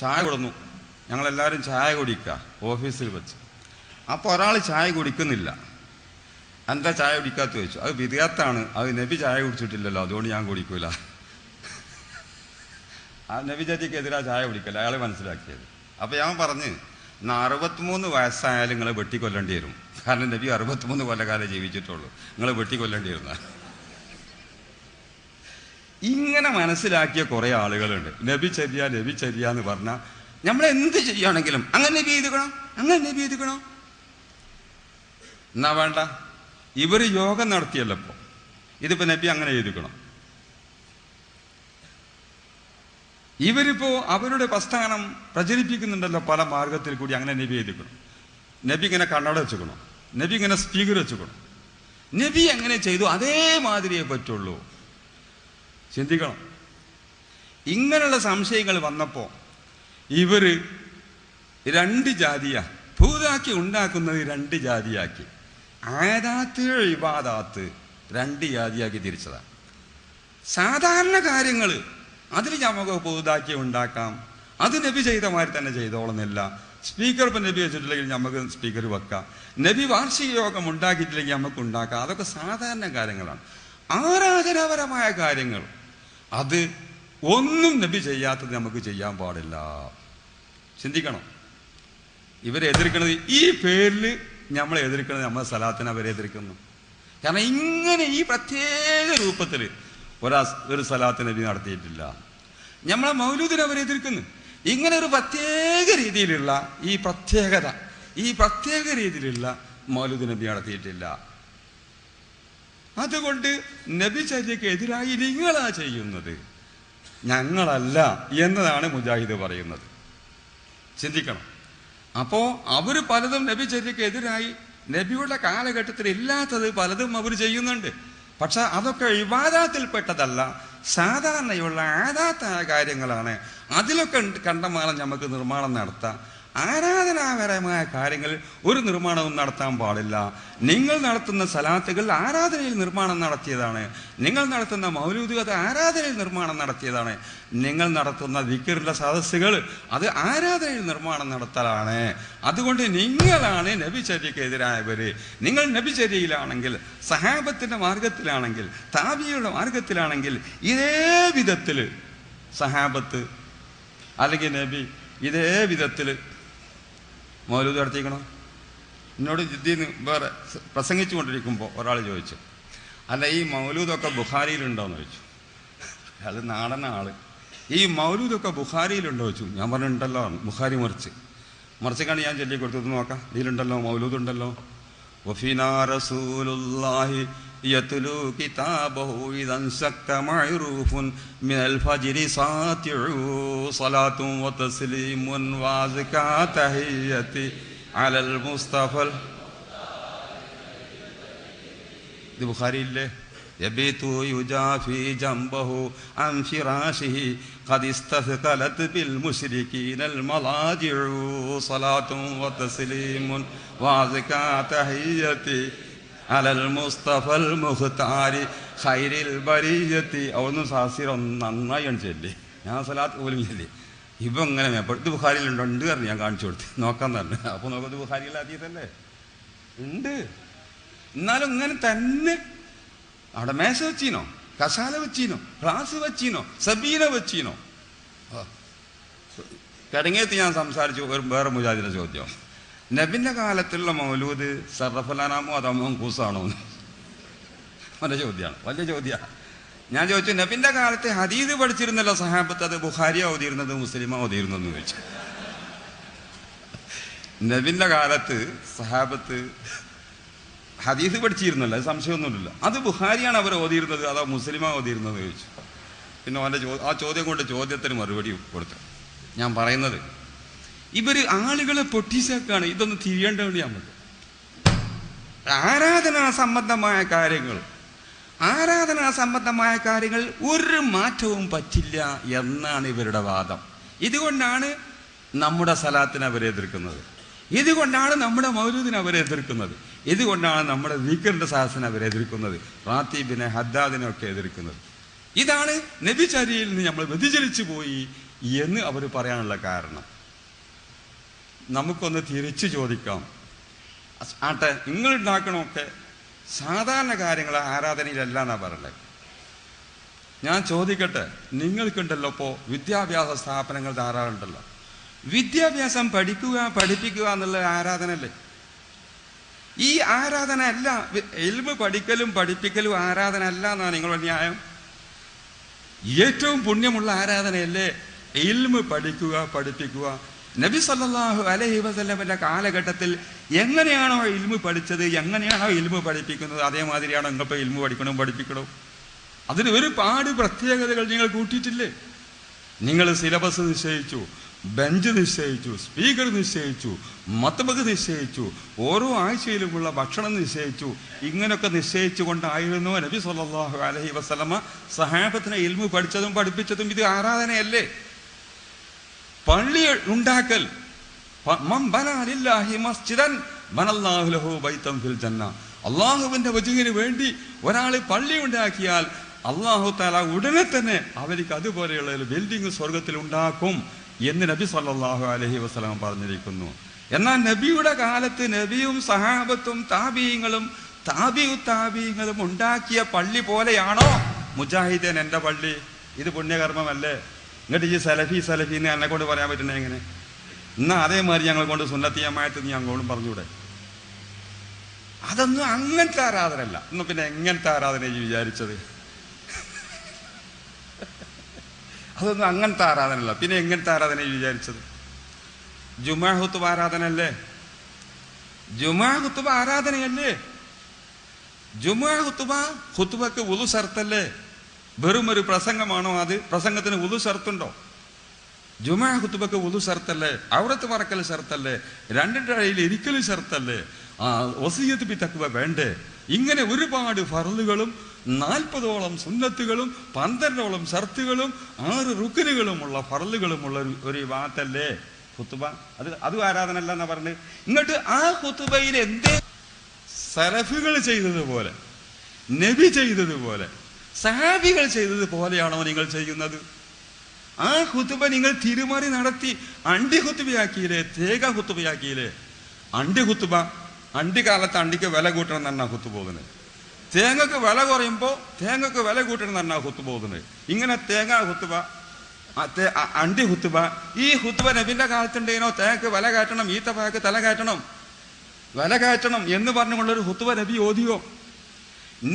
ചായ കൊടുന്നു. ഞങ്ങളെല്ലാവരും ചായ കുടിക്കുക ഓഫീസിൽ വെച്ച്. അപ്പോൾ ഒരാൾ ചായ കുടിക്കുന്നില്ല. എന്താ ചായ കുടിക്കാത്ത ചോദിച്ചു. അത് വിദ്യാർത്ഥാണ്, അത് നബി ചായ കുടിച്ചിട്ടില്ലല്ലോ, അതുകൊണ്ട് ഞാൻ കുടിക്കൂല. ആ നബി ചര്യക്കെതിരാ ചായ കുടിക്കല്ല, അയാൾ മനസ്സിലാക്കിയത്. അപ്പോൾ ഞാൻ പറഞ്ഞ്, എന്നാൽ 63 വയസ്സായാലും നിങ്ങൾ വെട്ടിക്കൊല്ലേണ്ടി വരും. കാരണം നബി 63 കൊല്ലക്കാലം ജീവിച്ചിട്ടുള്ളൂ, നിങ്ങൾ വെട്ടിക്കൊല്ലേണ്ടി വരുന്ന. ഇങ്ങനെ മനസ്സിലാക്കിയ കുറേ ആളുകളുണ്ട്. നബി ചര്യ എന്ന് പറഞ്ഞാൽ നമ്മൾ എന്ത് ചെയ്യുകയാണെങ്കിലും അങ്ങനെ നബി എഴുതിക്കണം, അങ്ങനെ നബി എഴുതിക്കണം എന്നാ വേണ്ട. ഇവർ യോഗം നടത്തിയല്ലോ, ഇപ്പോൾ ഇതിപ്പോ നബി അങ്ങനെ എഴുതിക്കണം. ഇവരിപ്പോ അവരുടെ പ്രസ്ഥാനം പ്രചരിപ്പിക്കുന്നുണ്ടല്ലോ പല മാർഗത്തിൽ കൂടി, അങ്ങനെ നബി എഴുതിക്കണം. നബി ഇങ്ങനെ കണ്ണട വെച്ചുക്കണം, നബി ഇങ്ങനെ സ്പീക്കർ വെച്ചുക്കണം. നബി എങ്ങനെ ചെയ്തു അതേമാതിരിയേ പറ്റുള്ളൂ. ചിന്തിക്കണം. ഇങ്ങനെയുള്ള സംശയങ്ങൾ വന്നപ്പോ ഇവര് 2 ജാതിയാ പുതുതാക്കി ഉണ്ടാക്കുന്നത്, 2 ജാതിയാക്കി. ആദാത്ത് ഇബാദാത്ത് 2 ജാതിയാക്കി തിരിച്ചതാ. സാധാരണ കാര്യങ്ങൾ അതിൽ നമുക്ക് പുതുതാക്കി ഉണ്ടാക്കാം, അത് നബി ചെയ്ത മാതിരി തന്നെ ചെയ്തോളുന്നില്ല. സ്പീക്കർ ഇപ്പം നബി വെച്ചിട്ടില്ലെങ്കിൽ നമുക്ക് സ്പീക്കർ വെക്കാം. നബി വാർഷിക യോഗം ഉണ്ടാക്കിയിട്ടില്ലെങ്കിൽ നമുക്ക് ഉണ്ടാക്കാം. അതൊക്കെ സാധാരണ കാര്യങ്ങളാണ്. ആരാധനാപരമായ കാര്യങ്ങൾ അത് ഒന്നും നബി ചെയ്യാത്തത് നമുക്ക് ചെയ്യാൻ പാടില്ല. ചിന്തിക്കണം. ഇവരെ എതിർക്കുന്നത് ഈ പേരിൽ, നമ്മളെ എതിർക്കുന്നത് നമ്മളെ സലാത്തിനെ അവരെ എതിർക്കുന്നു. കാരണം ഇങ്ങനെ ഈ പ്രത്യേക രൂപത്തിൽ ഒരു സലാത്ത് നബി നടത്തിയിട്ടില്ല. നമ്മളെ മൗലൂദിനെ അവരെ എതിർക്കുന്നു. ഇങ്ങനെ ഒരു പ്രത്യേക രീതിയിലുള്ള ഈ പ്രത്യേക രീതിയിലുള്ള മൗലൂദ് നബി നടത്തിയിട്ടില്ല. അതുകൊണ്ട് നബി ചര്യക്ക് എതിരായി നിങ്ങളാ ചെയ്യുന്നത്, ഞങ്ങളല്ല എന്നതാണ് മുജാഹിദ് പറയുന്നത്. ചിന്തിക്കണം. അപ്പോ അവര് പലതും നബി ചര്യക്ക് എതിരായി, നബിയുടെ കാലഘട്ടത്തിൽ ഇല്ലാത്തത് പലതും അവർ ചെയ്യുന്നുണ്ട്. പക്ഷെ അതൊക്കെ ഇബാദാത്തിൽപ്പെട്ടതല്ല, സാധാരണയുള്ള ആദാത്തായ കാര്യങ്ങളാണ്. അതിലൊക്കെ കണ്ടമാനം നമുക്ക് നിർമ്മാണം നടത്താം. ആരാധനാപരമായ കാര്യങ്ങളിൽ ഒരു നിർമ്മാണവും നടത്താൻ പാടില്ല. നിങ്ങൾ നടത്തുന്ന സലാത്തുകൾ ആരാധനയിൽ നിർമ്മാണം നടത്തിയതാണ്. നിങ്ങൾ നടത്തുന്ന മൗലൂദ് അത് ആരാധനയിൽ നിർമ്മാണം നടത്തിയതാണ്. നിങ്ങൾ നടത്തുന്ന ദിക്റിന്റെ സദസ്സുകൾ അത് ആരാധനയിൽ നിർമ്മാണം നടത്തലാണ്. അതുകൊണ്ട് നിങ്ങളാണ് നബിചര്യക്ക് എതിരായവര്. നിങ്ങൾ നബിചര്യയിലാണെങ്കിൽ, സഹാബത്തിന്റെ മാർഗത്തിലാണെങ്കിൽ, താബിയുടെ മാർഗത്തിലാണെങ്കിൽ ഇതേ വിധത്തിൽ സഹാബത്ത് അല്ലെങ്കിൽ നബി ഇതേ വിധത്തിൽ മൗലൂദ് നടത്തിക്കണം. എന്നോട് ജിദ്ദീന്ന് വേറെ പ്രസംഗിച്ചു കൊണ്ടിരിക്കുമ്പോൾ ഒരാൾ ചോദിച്ചു, അല്ല ഈ മൗലൂദൊക്കെ ബുഖാരിയിലുണ്ടോയെന്ന് ചോദിച്ചു. അത് നാടൻ ആള്. ഈ മൗലൂദൊക്കെ ബുഖാരിയിലുണ്ടോ ചോദിച്ചു. ഞാൻ പറഞ്ഞിട്ടുണ്ടല്ലോ, ബുഖാരി മറിച്ചൊക്കെയാണ് ഞാൻ ചൊല്ലിക്കൊടുത്തത്. നോക്കാം, ഇതിലുണ്ടല്ലോ, മൗലൂദുണ്ടല്ലോ. വഫീനാ റസൂലുള്ളാഹി യത്ലൂ കിതാബഹു ഇദൻ സക്ക മഅറൂഫുൻ മിനൽ ഫജ്രി സാതിഉ സ്വലാത്തുൻ വതസ്ലീമുൻ വഅസ്കാ തഹിയ്യതി അലൽ മുസ്തഫൽ. ഇത് ബുഖാരിയില്ലേ? യബീതു യുജാഫി ജംബഹു അൻ ഫിറാശിഹി ഖദ് ഇസ്തസ്ഖലത് ബിൽ മുശ്രികീനൽ മലാജിഉ സ്വലാത്തുൻ വതസ്ലീമുൻ വഅസ്കാ തഹിയ്യതി അലൽ മുസ്തഫൽ മുഖ്താരി ഖൈരിൽ ബരിയത്തി. അവിടുന്ന് സാസിർ നന്നായി ചൊല്ലി. ഞാൻ സലാത്ത് പോലും ചൊല്ലി. ഇപ്പം ഇങ്ങനെ ഇത് ബുഖാരിയിലുണ്ടോ? ഉണ്ട് പറഞ്ഞു. ഞാൻ കാണിച്ചു കൊടുത്തു, നോക്കാൻ പറഞ്ഞു. അപ്പോൾ നോക്കുന്നത് ബുഖാരിയിലാക്കിയതല്ലേ ഉണ്ട്. എന്നാലും ഇങ്ങനെ തന്നെ അവിടെ മേശ വെച്ചീനോ, കസാല വെച്ചീനോ, ക്ലാസ് വെച്ചീനോ, സബീന വെച്ചീനോ? കിടങ്ങിയെത്തി ഞാൻ സംസാരിച്ചു. വേറെ മുജാഹിദിന്റെ ചോദ്യം, നബിന്റെ കാലത്തുള്ള മൗലൂദ് സർറഫലാനാമോ അതോ മങ്കൂസാണോ? വലിയ ചോദ്യമാണ്, വലിയ ചോദ്യമാണ്. ഞാൻ ചോദിച്ചു, നബിന്റെ കാലത്ത് ഹദീദ് പഠിച്ചിരുന്നല്ലോ സഹാബത്ത്, അത് ബുഖാരിയ ഓതിയിരുന്നത് മുസ്ലിമോ ഓതിയിരുന്നെന്ന് ചോദിച്ചു. നബിന്റെ കാലത്ത് സഹാബത്ത് ഹദീദ് പഠിച്ചിരുന്നല്ലോ, അത് സംശയമൊന്നുമില്ല. അത് ബുഖാരിയാണ് അവർ ഓതിയിരുന്നത് അതോ മുസ്ലിമോ ഓതിയിരുന്നത് ചോദിച്ചു. പിന്നെ അവൻ്റെ ആ ചോദ്യം കൊണ്ട് ചോദ്യത്തിന് മറുപടി കൊടുത്തു. ഞാൻ പറയുന്നത്, ഇവര് ആളുകളെ പൊട്ടിച്ചേക്കാണ്. ഇതൊന്ന് തിരിയേണ്ടതുണ്ട്. നമുക്ക് ആരാധനാ സംബന്ധമായ കാര്യങ്ങൾ ഒരു മാറ്റവും പറ്റില്ല എന്നാണ് ഇവരുടെ വാദം. ഇതുകൊണ്ടാണ് നമ്മുടെ സലാത്തിനെ അവരെ എതിർക്കുന്നത്, ഇതുകൊണ്ടാണ് നമ്മുടെ മൗലൂദിനെ അവരെ എതിർക്കുന്നത്, ഇതുകൊണ്ടാണ് നമ്മുടെ ദിക്റിന്റെ സാഹസിനെ അവരെ എതിർക്കുന്നത്, റാത്തീബിനെ ഹദ്ദാദിനെ ഒക്കെ എതിർക്കുന്നത്. ഇതാണ് നബിചര്യയിൽ നിന്ന് നമ്മൾ വ്യതിചലിച്ചു പോയി എന്ന് അവർ പറയാനുള്ള കാരണം. നമുക്കൊന്ന് തിരിച്ചു ചോദിക്കാം. ആട്ടെ, നിങ്ങൾ ഉണ്ടാക്കണമൊക്കെ സാധാരണ കാര്യങ്ങൾ ആരാധനയിലല്ല എന്നാ പറയണ്ടേ? ഞാൻ ചോദിക്കട്ടെ, നിങ്ങൾക്കുണ്ടല്ലോ ഇപ്പോൾ വിദ്യാഭ്യാസ സ്ഥാപനങ്ങൾ ധാരാളം ഉണ്ടല്ലോ. വിദ്യാഭ്യാസം പഠിപ്പിക്കുക എന്നുള്ള ആരാധന അല്ലേ? ഈ ആരാധന അല്ല, ഇൽമ് പഠിക്കലും പഠിപ്പിക്കലും ആരാധന അല്ല എന്നാണ് നിങ്ങളുടെ ന്യായം? ഏറ്റവും പുണ്യമുള്ള ആരാധനയല്ലേ ഇൽമ് പഠിക്കുക പഠിപ്പിക്കുക? നബി സല്ലല്ലാഹു അലൈഹി വസല്ലമയുടെ കാലഘട്ടത്തിൽ എങ്ങനെയാണോ ഇൽമ് പഠിച്ചത്, എങ്ങനെയാണോ ഇൽമ് പഠിപ്പിക്കുന്നത്, അതേമാതിരിയാണോ നിങ്ങളിപ്പോൾ ഇൽമ് പഠിപ്പിക്കണോ? അതിന് ഒരുപാട് പ്രത്യേകതകൾ നിങ്ങൾ കൂട്ടിയിട്ടില്ലേ? നിങ്ങൾ സിലബസ് നിശ്ചയിച്ചു, ബെഞ്ച് നിശ്ചയിച്ചു, സ്പീക്കർ നിശ്ചയിച്ചു, മത്ബഖ് നിശ്ചയിച്ചു, ഓരോ ആഴ്ചയിലുമുള്ള ഭക്ഷണം നിശ്ചയിച്ചു. ഇങ്ങനെയൊക്കെ നിശ്ചയിച്ചു കൊണ്ടായിരുന്നു നബി സല്ലല്ലാഹു അലൈഹി വസല്ലമ സഹാബത്തിനെ ഇൽമു പഠിച്ചതും പഠിപ്പിച്ചതും. ഇത് ആരാധനയല്ലേ? പള്ളി ഉണ്ടാക്കൽ, അള്ളാഹുവിന്റെ വജഹിന് വേണ്ടി ഒരാൾ പള്ളി ഉണ്ടാക്കിയാൽ അള്ളാഹു തആല ഉടനെ തന്നെ അവർക്ക് അതുപോലെയുള്ള ഒരു ബിൽഡിംഗ് സ്വർഗത്തിൽ ഉണ്ടാക്കും എന്ന് നബി സല്ലല്ലാഹു അലൈഹി വസല്ലം പറഞ്ഞിരിക്കുന്നു. എന്നാൽ നബിയുടെ കാലത്ത് നബിയും സഹാബത്തും താബിയും ഉണ്ടാക്കിയ പള്ളി പോലെയാണോ മുജാഹിദീൻ എൻ്റെ പള്ളി? ഇത് പുണ്യകർമ്മമല്ലേ? എന്നിട്ട് ഈ സലഫി എന്ന് എന്നെ കൊണ്ട് പറയാൻ പറ്റുന്നത് എങ്ങനെ? എന്നാ അതേമാതിരി ഞങ്ങൾ കൊണ്ട് സുന്നത്തി ജമാഅത്ത് നീ അങ്ങോട്ടും പറഞ്ഞൂടെ? അതൊന്നും അങ്ങനത്തെ ആരാധന അല്ല. ഇന്ന് പിന്നെ എങ്ങനത്തെ ആരാധന വിചാരിച്ചത്? അതൊന്നും അങ്ങനത്തെ ആരാധനയല്ല. പിന്നെ എങ്ങനത്തെ ആരാധന വിചാരിച്ചത്? ജുമാ ഖുത്ബ ആരാധനയല്ലേ? ജുമാ ഖുത്ബ ആരാധനയല്ലേ? ജുമാ ഖുത്ബക്ക് വുളു ഷർത്തല്ലേ? വെറും ഒരു പ്രസംഗമാണോ അത്? പ്രസംഗത്തിന് വുളു ഷർത്തുണ്ടോ? ജുമാ ഖുത്ബക്ക് വുളു ഷർത്തല്ലേ? ഔറത്ത് മറക്കൽ ഷർത്തല്ലേ? രണ്ടിന്റെ ഇടയിൽ ഇരിക്കൽ ഷർത്തല്ലേ? വസിയ്യത്ത് ബി തഖ്വ വേണ്ടേ? ഇങ്ങനെ ഒരുപാട് ഫർളുകളും 40ഓളം സുന്നത്തുകളും 12ഓളം ഷർത്തുകളും 6 റുക്നുകളുമുള്ള ഫർളുകളുമുള്ള ഒരു വാത്തല്ലേ ഖുത്ബ? അതും ആരാധന അല്ല എന്നാ പറഞ്ഞത്. ഇങ്ങോട്ട് ആ ഖുത്ബയിൽ എന്തേ സലഫുകൾ ചെയ്തതുപോലെ, നബി ചെയ്തതുപോലെ, സഹാബികൾ ചെയ്തതുപോലെയാണോ നിങ്ങൾ ചെയ്യുന്നത്? ആ ഖുത്ബ നിങ്ങൾ തിരുമറി നടത്തി അണ്ടി ഖുത്ബയാക്കിയില്ലേ? തേക ഖുത്ബയാക്കിയില്ലേ? അണ്ടി ഖുത്ബ, അണ്ടി കാലത്ത് അണ്ടിക്ക് വില കൂട്ടണം എന്നാ ഖുത്ബ പോകുന്നത്. തേങ്ങക്ക് വില കുറയുമ്പോൾ തേങ്ങക്ക് വില കൂട്ടണം എന്നാ ഖുത്ബ പോകുന്നത്. ഇങ്ങനെ തേങ്ങ ഖുത്ബ, അണ്ടി ഖുത്ബ. ഈ ഖുത്ബ നബിന്റെ കാലത്തുണ്ടേനോ? തേങ്ങക്ക് വില കയറ്റണം, ഈത്തപ്പഴക്ക് തല കയറ്റണം, വില കയറ്റണം എന്ന് പറഞ്ഞുകൊണ്ടൊരു ഖുത്ബ നബി ഓതിയോ?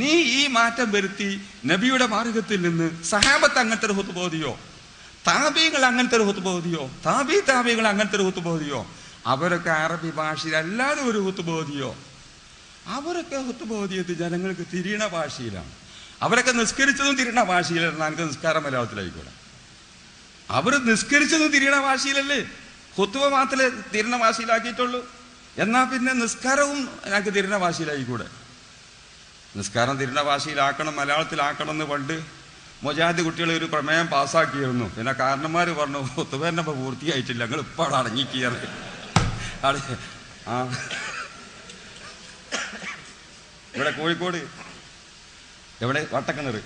നീ ഈ മാറ്റം വരുത്തി നബിയുടെ മാർഗത്തിൽ നിന്ന് സഹാബത്ത് അങ്ങനത്തെ ഒരു ഖുത്ബ ഓതിയോ? താബീകൾ അങ്ങനത്തെ ഒരു ഖുത്ബ ഓതിയോ? താബീകൾ അങ്ങനത്തെ ഒരു ഖുത്ബ ഓതിയോ? അവരൊക്കെ അറബി ഭാഷയിൽ അല്ലാതെ ഒരു ഖുത്ബ ഓതിയോ? അവരൊക്കെ ഖുത്ബ ഓതിയത് ജനങ്ങൾക്ക് തിരിയണ ഭാഷയിലാണ്. അവരൊക്കെ നിസ്കരിച്ചതും തിരിയണ ഭാഷയിലാണ്. നമുക്ക് നിസ്കാരം മലയാളത്തിലായിക്കൂടെ? അവർ നിസ്കരിച്ചതും തിരിയണ ഭാഷയിലല്ലേ? ഖുത്ബ മാത്രമേ തിരിയണ ഭാഷയിലാക്കിയിട്ടുള്ളൂ. എന്നാ പിന്നെ നിസ്കാരവും ഞങ്ങൾക്ക് തിരിയണ ഭാഷയിലായിക്കൂടെ? നിസ്കാരം തിരിയണ ഭാഷയിലാക്കണം, മലയാളത്തിലാക്കണം എന്ന് പണ്ട് മുജാഹിദ് കുട്ടികൾ ഒരു പ്രമേയം പാസ്സാക്കിയിരുന്നു. പിന്നെ കാരണന്മാർ പറഞ്ഞു ഖുത്ബ തന്നെ ഇപ്പൊ പൂർത്തിയായിട്ടില്ല, ഞങ്ങൾ ഇപ്പാണ് അടങ്ങിക്കയറി. ഇവിടെ കോഴിക്കോട് എവിടെ വട്ടക്കിണർ,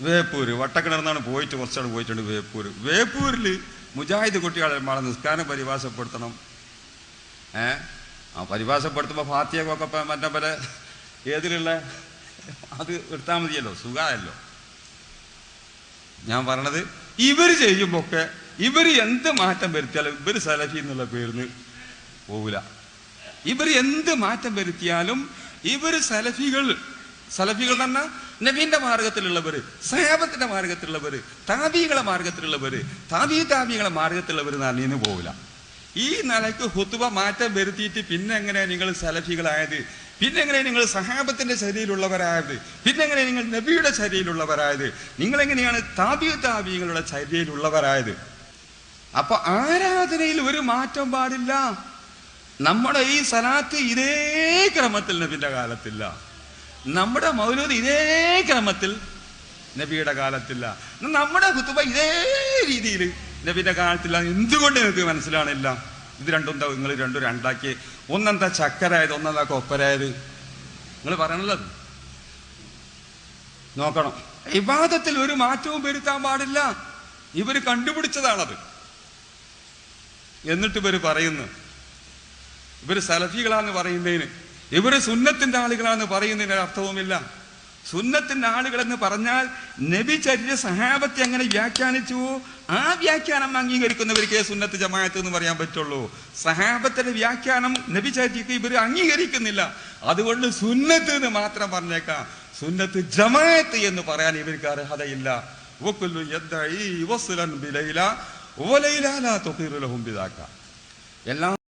വേപ്പൂര്, വട്ടക്കിണർ എന്നാണ് പോയിട്ട് കുറച്ചാണ് പോയിട്ടുണ്ട്. വേപ്പൂരിൽ മുജാഹിദ് കുട്ടികളെ നിസ്കാരം പരിഭാഷപ്പെടുത്തണം. ആ പരിഭാഷപ്പെടുത്തുമ്പോൾ ഫാത്തിയൊക്കെ മറ്റേ പോലെ ഏതിലുള്ള അത് എടുത്താൽ മതിയല്ലോ, സുഖമായല്ലോ. ഞാൻ പറഞ്ഞത് ഇവർ ചെയ്യുമ്പോഴൊക്കെ ഇവർ എന്ത് മാറ്റം വരുത്തിയാലും ഇവർ സലഫി എന്നുള്ള പേരിന് പോവില്ല. ഇവർ എന്ത് മാറ്റം വരുത്തിയാലും ഇവർ സലഫികൾ തന്നെ നബീന്റെ മാർഗത്തിലുള്ളവർ, സഹാബത്തിന്റെ മാർഗത്തിലുള്ളവർ, താബീകളെ മാർഗത്തിലുള്ളവർ, താബീകളെ മാർഗത്തിലുള്ളവർ നനീന്ന് പോവില്ല. ഈ നിലയ്ക്ക് ഖുത്ബ മാറ്റം വരുത്തിയിട്ട് പിന്നെ എങ്ങനെ നിങ്ങൾ സലഫികളായത്? പിന്നെ എങ്ങനെ നിങ്ങൾ സഹാബത്തിന്റെ ചര്യയിലുള്ളവരായത്? പിന്നെ എങ്ങനെ നിങ്ങൾ നബിയുടെ ചര്യയിലുള്ളവരായത്? നിങ്ങളെങ്ങനെയാണ് താബീകളുടെ ചര്യയിലുള്ളവരായത്? അപ്പൊ ആരാധനയിൽ ഒരു മാറ്റം പാടില്ല. നമ്മുടെ ഈ സലാത്ത് ഇതേ ക്രമത്തിൽ നബിന്റെ കാലത്തില്ല. നമ്മുടെ മൗലൂദ് ഇതേ ക്രമത്തിൽ നബിയുടെ കാലത്തില്ല. നമ്മുടെ ഖുത്ബ ഇതേ രീതിയിൽ നബിന്റെ കാലത്തില്ല. എന്തുകൊണ്ട് നിങ്ങൾക്ക് മനസ്സിലാണില്ല? ഇത് രണ്ടും എന്താ നിങ്ങൾ രണ്ടും രണ്ടാക്കി? ഒന്നെന്താ ചക്കരായത്, ഒന്നെന്താ കൊപ്പരായത്? നിങ്ങൾ പറയണല്ലോ. നോക്കണം, ഇബാദത്തിൽ ഒരു മാറ്റവും വരുത്താൻ പാടില്ല. ഇവർ കണ്ടുപിടിച്ചതാണത്. എന്നിട്ട് ഇവർ പറയുന്നു, ഇവർ സലഫികളാന്ന് പറയുന്നതിന്, ഇവര് സുന്നത്തിന്റെ ആളുകളാന്ന് പറയുന്നതിന് അർത്ഥവുമില്ല. സുന്നത്തിന്റെ ആളുകൾ എന്ന് പറഞ്ഞാൽ നബി ചര്യ സഹാബത്തെ എങ്ങനെ വ്യാഖ്യാനിച്ചു ആ വ്യാഖ്യാനം അംഗീകരിക്കുന്നവർക്കേ സുന്നത്ത് ജമാഅത്ത് എന്ന് പറയാൻ പറ്റുള്ളൂ. സഹാബത്തിന്റെ വ്യാഖ്യാനം നബി ചര്യക്ക് ഇവർ അംഗീകരിക്കുന്നില്ല. അതുകൊണ്ട് സുന്നത്ത് എന്ന് മാത്രം പറഞ്ഞേക്കാം, സുന്നത്ത് ജമാഅത്ത് എന്ന് പറയാൻ ഇവർക്ക് അർഹതയില്ല. എല്ലാ